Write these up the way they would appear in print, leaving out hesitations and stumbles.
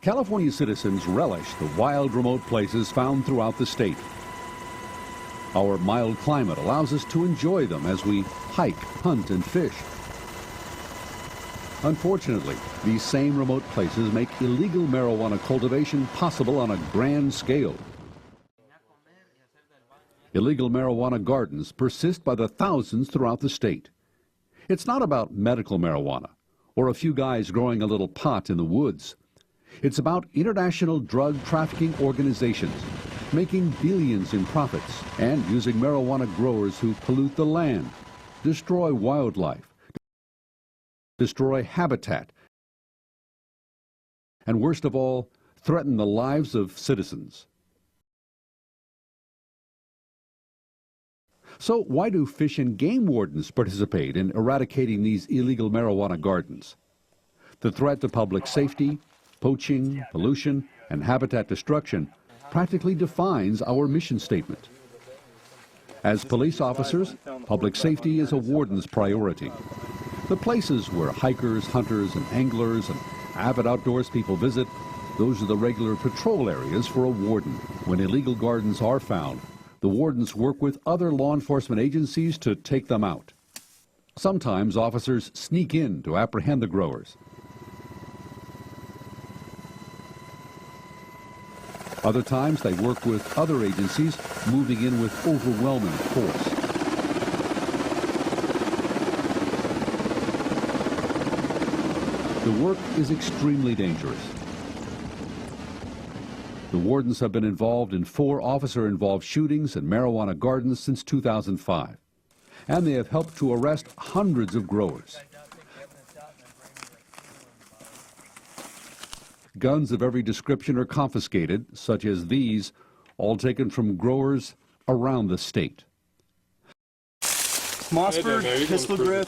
California citizens relish the wild, remote places found throughout the state. Our mild climate allows us to enjoy them as we hike, hunt, and fish. Unfortunately, these same remote places make illegal marijuana cultivation possible on a grand scale. Illegal marijuana gardens persist by the thousands throughout the state. It's not about medical marijuana or a few guys growing a little pot in the woods. It's about international drug trafficking organizations making billions in profits and using marijuana growers who pollute the land, destroy wildlife, destroy habitat, and worst of all, threaten the lives of citizens. So why do fish and game wardens participate in eradicating these illegal marijuana gardens? The threat to public safety, poaching, pollution, and habitat destruction practically defines our mission statement. As police officers, public safety is a warden's priority. The places where hikers, hunters, and anglers and avid outdoors people visit, those are the regular patrol areas for a warden. When illegal gardens are found, the wardens work with other law enforcement agencies to take them out. Sometimes officers sneak in to apprehend the growers. Other times they work with other agencies, moving in with overwhelming force. The work is extremely dangerous. The wardens have been involved in 4 officer-involved shootings in marijuana gardens since 2005, and they have helped to arrest hundreds of growers. Guns of every description are confiscated, such as these, all taken from growers around the state. Mossberg, pistol grip,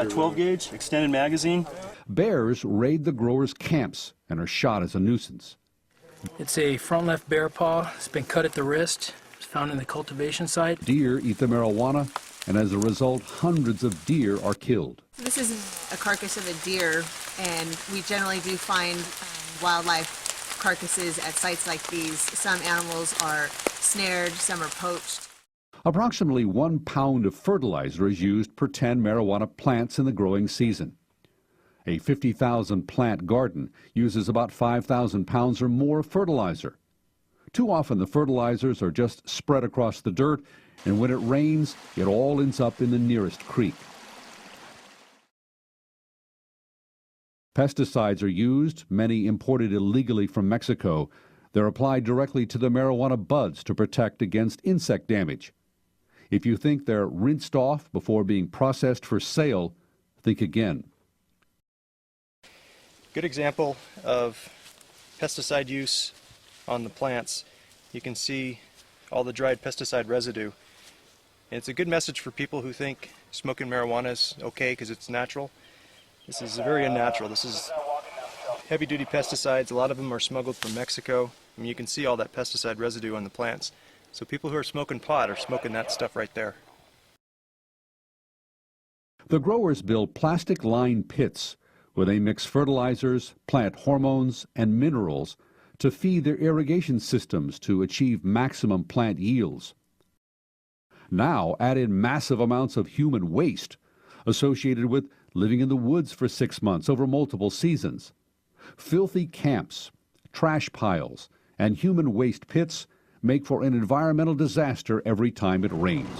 12 gauge, extended magazine. Bears raid the growers' camps and are shot as a nuisance. It's a front left bear paw. It's been cut at the wrist. It's found in the cultivation site. Deer eat the marijuana, and as a result, hundreds of deer are killed. This is a carcass of a deer, and we generally do find wildlife carcasses at sites like these. Some animals are snared, some are poached. Approximately 1 pound of fertilizer is used per 10 marijuana plants in the growing season. A 50,000 plant garden uses about 5,000 pounds or more of fertilizer. Too often the fertilizers are just spread across the dirt, and when it rains, it all ends up in the nearest creek. Pesticides are used, many imported illegally from Mexico. They're applied directly to the marijuana buds to protect against insect damage. If you think they're rinsed off before being processed for sale, think again. Good example of pesticide use on the plants. You can see all the dried pesticide residue. And it's a good message for people who think smoking marijuana is okay because it's natural. This is very unnatural. This is heavy-duty pesticides. A lot of them are smuggled from Mexico. I mean, you can see all that pesticide residue on the plants. So people who are smoking pot are smoking that stuff right there. The growers build plastic-lined pits where they mix fertilizers, plant hormones, and minerals to feed their irrigation systems to achieve maximum plant yields. Now add in massive amounts of human waste associated with living in the woods for 6 months over multiple seasons. Filthy camps, trash piles, and human waste pits make for an environmental disaster every time it rains.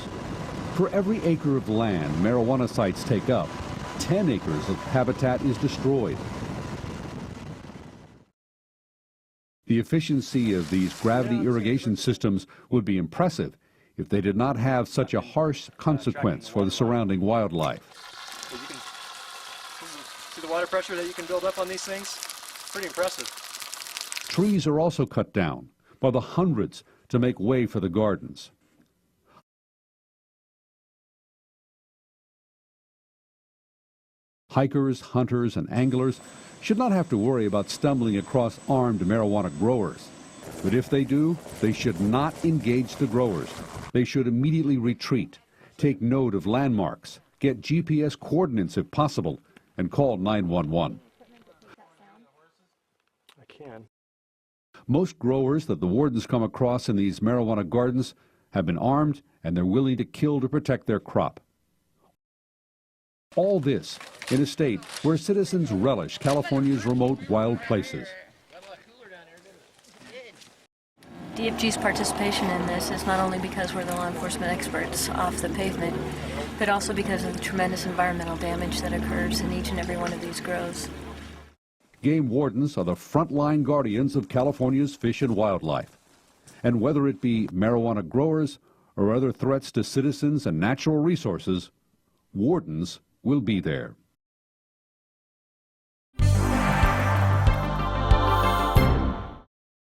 For every acre of land marijuana sites take up, 10 acres of habitat is destroyed. The efficiency of these gravity irrigation systems would be impressive if they did not have such a harsh consequence for the surrounding wildlife. See the water pressure that you can build up on these things? Pretty impressive. Trees are also cut down by the hundreds to make way for the gardens. Hikers, hunters, and anglers should not have to worry about stumbling across armed marijuana growers. But if they do, they should not engage the growers. They should immediately retreat, take note of landmarks, get GPS coordinates if possible, and call 911. can. Most growers that the wardens come across in these marijuana gardens have been armed and they're willing to kill to protect their crop. All this in a state where citizens relish California's remote wild places. DFG's participation in this is not only because we're the law enforcement experts off the pavement, but also because of the tremendous environmental damage that occurs in each and every one of these grows. Game wardens are the frontline guardians of California's fish and wildlife. And whether it be marijuana growers or other threats to citizens and natural resources, wardens will be there.